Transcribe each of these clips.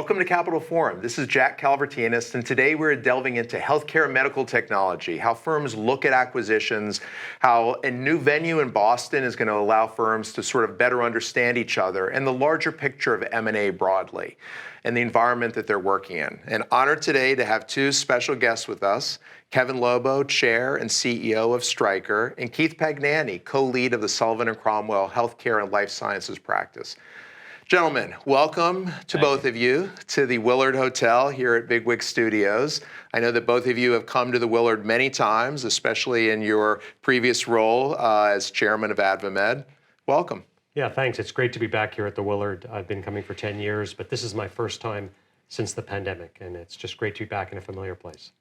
Welcome to Capital Forum. This is Jack Kalavritinos, and today we're delving into healthcare and medical technology, how firms look at acquisitions, how a new venue in Boston is going to allow firms to sort of better understand each other, and the larger picture of M&A broadly, and the environment that they're working in. And honored today to have two special guests with us, Kevin Lobo, Chair and CEO of Stryker, and Keith Pagnani, co-lead of the Sullivan and Cromwell Healthcare and Life Sciences practice. Gentlemen, welcome to both of you to the Willard Hotel here at Bigwig Studios. I know that both of you have come to the Willard many times, especially in your previous role as chairman of AdvaMed. Welcome. Yeah, thanks. It's great to be back here at the Willard. I've been coming for 10 years, but this is my first time since the pandemic, and it's just great to be back in a familiar place.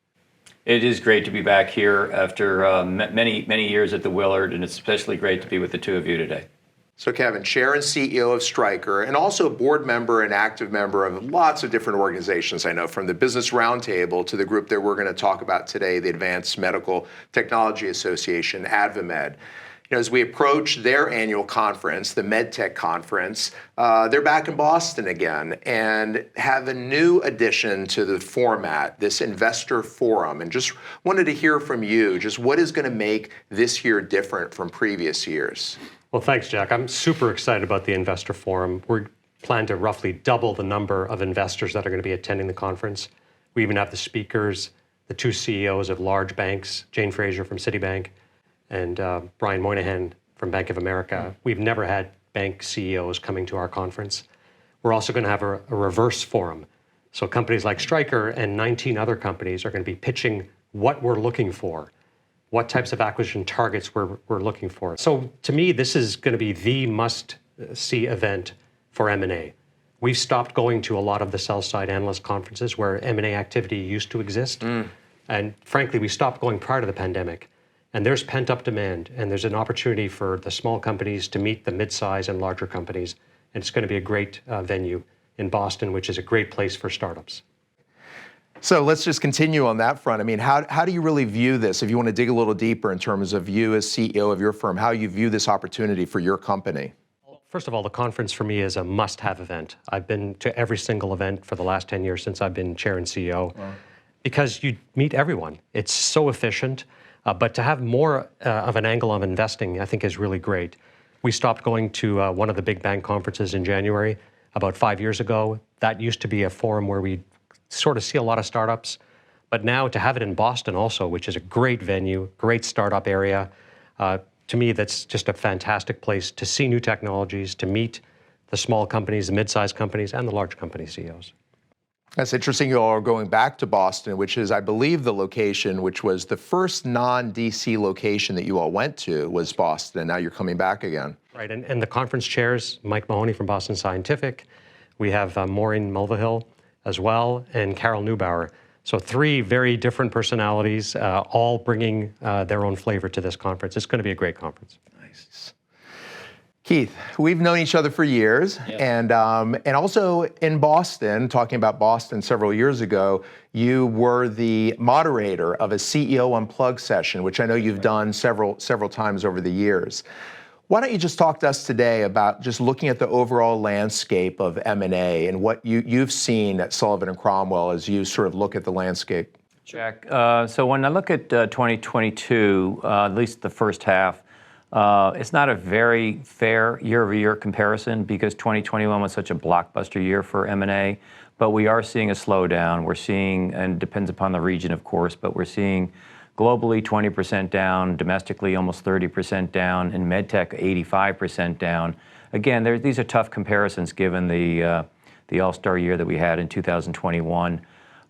It is great to be back here after many years at the Willard, and it's especially great to be with the two of you today. So Kevin, Chair and CEO of Stryker, and also a board member and active member of lots of different organizations, I know, from the Business Roundtable to the group that we're going to talk about today, the Advanced Medical Technology Association, AdvaMed. You know, as we approach their annual conference, the MedTech Conference, they're back in Boston again and have a new addition to the format, this investor forum. And just wanted to hear from you, just what is going to make this year different from previous years? Well, thanks, Jack. I'm super excited about the Investor Forum. We plan to roughly double the number of investors that are going to be attending the conference. We even have the speakers, the two CEOs of large banks, Jane Fraser from Citibank and Brian Moynihan from Bank of America. We've never had bank CEOs coming to our conference. We're also going to have a reverse forum. So companies like Stryker and 19 other companies are going to be pitching what we're looking for, what types of acquisition targets we're looking for. So to me, this is going to be the must-see event for M&A. We've stopped going to a lot of the sell-side analyst conferences where M&A activity used to exist. And frankly, we stopped going prior to the pandemic. And there's pent-up demand, and there's an opportunity for the small companies to meet the mid-size and larger companies. And it's going to be a great venue in Boston, which is a great place for startups. So let's just continue on that front. I mean, how do you really view this? If you want to dig a little deeper in terms of you as CEO of your firm, how you view this opportunity for your company? First of all, the conference for me is a must-have event. I've been to every single event for the last 10 years since I've been chair and CEO, because you meet everyone. It's so efficient, but to have more of an angle of investing, I think is really great. We stopped going to one of the big bank conferences in January about 5 years ago. That used to be a forum where we sort of see a lot of startups, but now to have it in Boston also, which is a great venue, great startup area, to me, that's just a fantastic place to see new technologies, to meet the small companies, the mid-sized companies, and the large company CEOs. That's interesting. You all are going back to Boston, which is, I believe, the location, which was the first non-DC location that you all went to was Boston, and now you're coming back again. Right, and the conference chairs, Mike Mahoney from Boston Scientific, we have Maureen Mulvihill as well, and Carol Neubauer. So three very different personalities, all bringing their own flavor to this conference. It's going to be a great conference. Nice. Keith, we've known each other for years, and also in Boston, talking about Boston several years ago, you were the moderator of a CEO Unplugged session, which I know you've done several times over the years. Why don't you just talk to us today about just looking at the overall landscape of M&A and what you've seen at Sullivan and Cromwell as you sort of look at the landscape? Jack, so when I look at 2022, at least the first half, it's not a very fair year-over-year comparison because 2021 was such a blockbuster year for M&A, but we are seeing a slowdown. We're seeing, and it depends upon the region, of course, but we're seeing globally 20% down, domestically almost 30% down, and medtech 85% down. Again, these are tough comparisons given the all-star year that we had in 2021.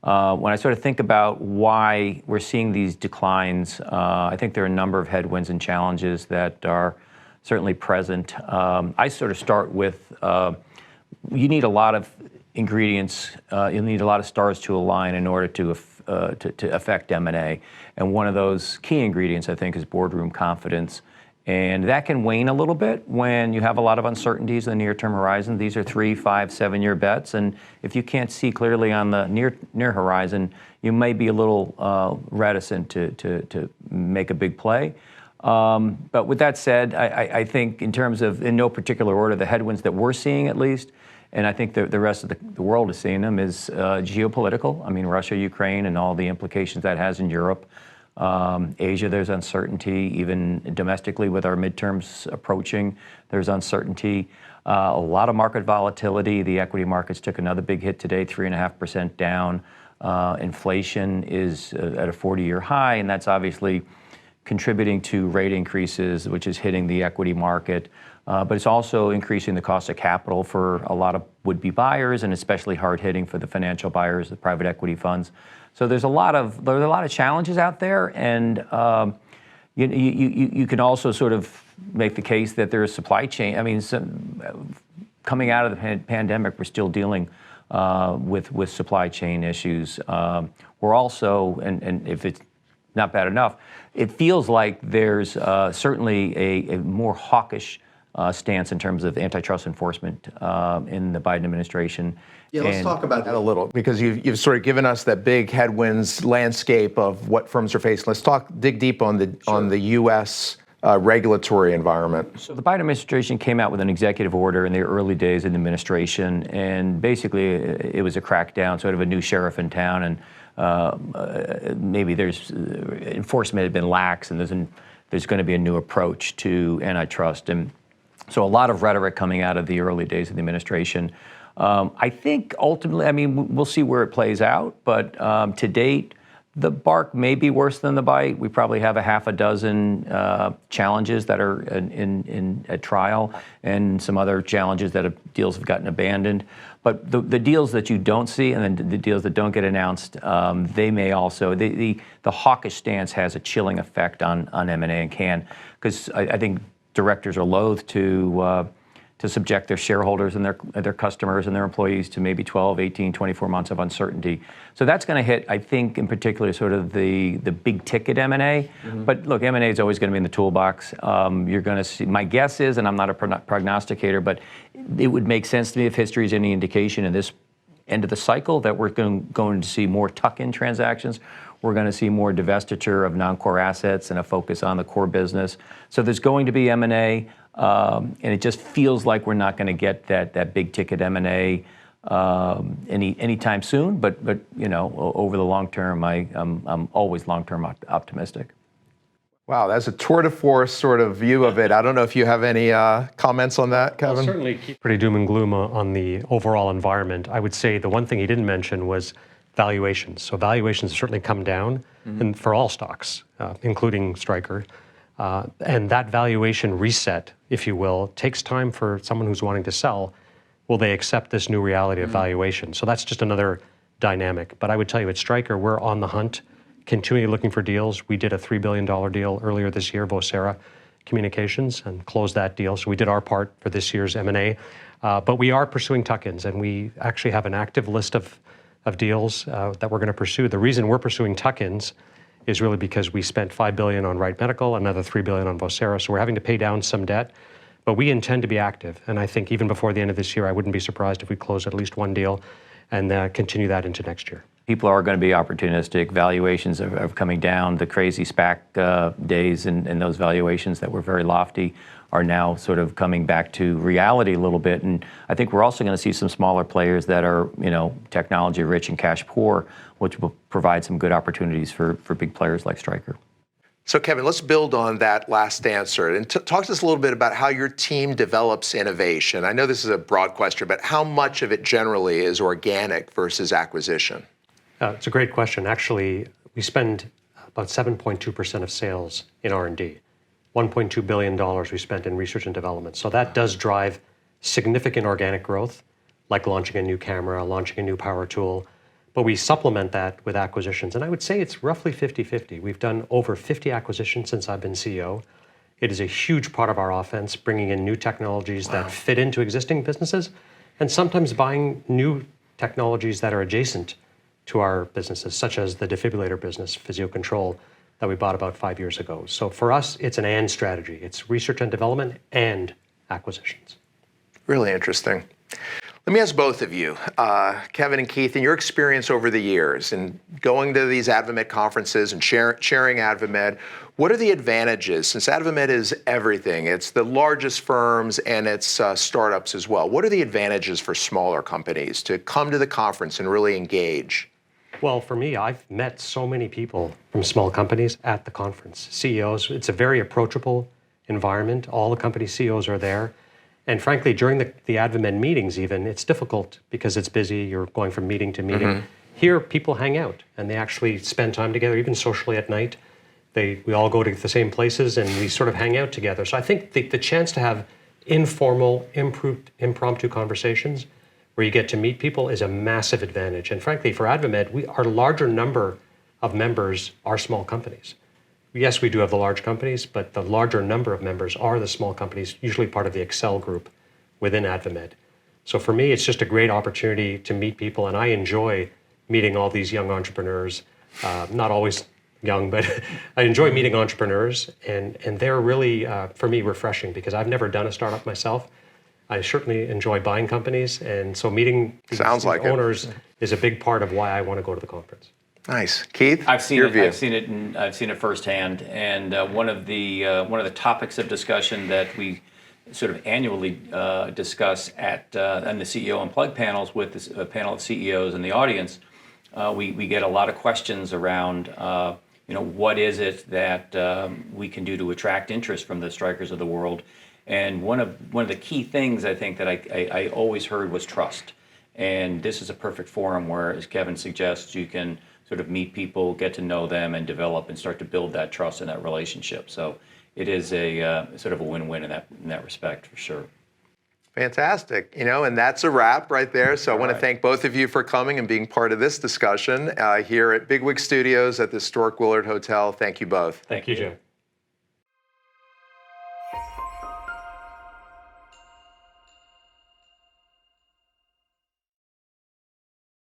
When I sort of think about why we're seeing these declines, I think there are a number of headwinds and challenges that are certainly present. I sort of start with you need a lot of ingredients, you need a lot of stars to align in order to affect M&A. And one of those key ingredients, I think, is boardroom confidence. And that can wane a little bit when you have a lot of uncertainties in the near-term horizon. These are 3, 5, 7-year bets. And if you can't see clearly on the near horizon, you may be a little reticent to make a big play. But with that said, I think in terms of, in no particular order, the headwinds that we're seeing at least and I think the rest of the world is seeing them, is geopolitical. I mean, Russia, Ukraine, and all the implications that has in Europe. Asia, there's uncertainty. Even domestically with our midterms approaching, there's uncertainty. A lot of market volatility. The equity markets took another big hit today, 3.5% down. Inflation is at a 40-year high, and that's obviously contributing to rate increases, which is hitting the equity market. But it's also increasing the cost of capital for a lot of would-be buyers, and especially hard-hitting for the financial buyers, the private equity funds. So there's a lot of challenges out there, and you can also sort of make the case that there's supply chain. I mean, coming out of the pandemic, we're still dealing with supply chain issues. We're also, and if it's not bad enough, it feels like there's certainly a more hawkish stance in terms of antitrust enforcement in the Biden administration. Yeah, let's talk about that a little, because you've sort of given us that big headwinds landscape of what firms are facing. Let's dig deep on the U.S. Regulatory environment. So the Biden administration came out with an executive order in the early days of the administration, and basically it was a crackdown, sort of a new sheriff in town, and maybe there's enforcement had been lax, and there's going to be a new approach to antitrust. And so a lot of rhetoric coming out of the early days of the administration. I think ultimately, I mean, we'll see where it plays out, but to date, the bark may be worse than the bite. We probably have a half a dozen challenges that are in a trial, and some other challenges that deals have gotten abandoned. But the deals that you don't see, and then the deals that don't get announced, they may also, the hawkish stance has a chilling effect on M&A, and can, because I think directors are loath to subject their shareholders and their customers and their employees to maybe 12, 18, 24 months of uncertainty. So that's going to hit, I think, in particular, sort of the big ticket M&A. Mm-hmm. But look, M&A is always going to be in the toolbox. You're going to see, my guess is, and I'm not a prognosticator, but it would make sense to me if history is any indication in this end of the cycle that we're going to see more tuck-in transactions. We're going to see more divestiture of non-core assets and a focus on the core business. So there's going to be M&A. And it just feels like we're not going to get that big ticket M&A anytime soon. But you know, over the long term, I'm always long term optimistic. Wow, that's a tour de force sort of view of it. I don't know if you have any comments on that, Kevin. Well, certainly pretty doom and gloom on the overall environment. I would say the one thing he didn't mention was valuations. So valuations have certainly come down, and for all stocks, including Stryker. And that valuation reset, if you will, takes time for someone who's wanting to sell. Will they accept this new reality of valuation? So that's just another dynamic. But I would tell you at Stryker, we're on the hunt, continually looking for deals. We did a $3 billion deal earlier this year, Vocera Communications, and closed that deal. So we did our part for this year's M&A. But we are pursuing tuck-ins, and we actually have an active list of deals that we're going to pursue. The reason we're pursuing tuck-ins is really because we spent $5 billion on Wright Medical, another $3 billion on Vocera. So we're having to pay down some debt, but we intend to be active. And I think even before the end of this year, I wouldn't be surprised if we close at least one deal and continue that into next year. People are going to be opportunistic. Valuations are coming down. The crazy SPAC days and those valuations that were very lofty are now sort of coming back to reality a little bit. And I think we're also going to see some smaller players that are, you know, technology rich and cash poor, which will provide some good opportunities for big players like Stryker. So Kevin, let's build on that last answer and talk to us a little bit about how your team develops innovation. I know this is a broad question, but how much of it generally is organic versus acquisition? It's a great question. Actually, we spend about 7.2% of sales in R&D. $1.2 billion we spent in research and development. So that does drive significant organic growth, like launching a new camera, launching a new power tool. But we supplement that with acquisitions. And I would say it's roughly 50-50. We've done over 50 acquisitions since I've been CEO. It is a huge part of our offense, bringing in new technologies that fit into existing businesses, and sometimes buying new technologies that are adjacent to our businesses, such as the defibrillator business, Physio-Control, that we bought about 5 years ago. So for us, it's an and strategy. It's research and development and acquisitions. Really interesting. Let me ask both of you, Kevin and Keith, in your experience over the years and going to these AdvaMed conferences and sharing AdvaMed, what are the advantages? Since AdvaMed is everything, it's the largest firms and it's startups as well. What are the advantages for smaller companies to come to the conference and really engage? Well, for me, I've met so many people from small companies at the conference, CEOs. It's a very approachable environment. All the company CEOs are there. And frankly, during the AdvaMed meetings even, it's difficult because it's busy. You're going from meeting to meeting. Mm-hmm. Here, people hang out and they actually spend time together, even socially at night. We all go to the same places and we sort of hang out together. So I think the chance to have informal, impromptu conversations where you get to meet people is a massive advantage. And frankly, for AdvaMed, our larger number of members are small companies. Yes, we do have the large companies, but the larger number of members are the small companies, usually part of the Excel group within AdvaMed. So for me, it's just a great opportunity to meet people, and I enjoy meeting all these young entrepreneurs. Not always young, but I enjoy meeting entrepreneurs, and they're really, for me, refreshing because I've never done a startup myself. I certainly enjoy buying companies, and so meeting these owners is a big part of why I want to go to the conference. Nice, Keith. I've seen it firsthand, and one of the topics of discussion that we sort of annually discuss at and the CEO Unplugged panels with a panel of CEOs in the audience. We get a lot of questions around what is it that we can do to attract interest from the Strykers of the world, and one of the key things I think that I always heard was trust, and this is a perfect forum where, as Kevin suggests, you can sort of meet people, get to know them, and develop and start to build that trust and that relationship. So it is a sort of a win-win in that respect, for sure. Fantastic. And that's a wrap right there. So I want to thank both of you for coming and being part of this discussion here at Bigwig Studios at the historic Willard Hotel. Thank you both. Thank you, Joe.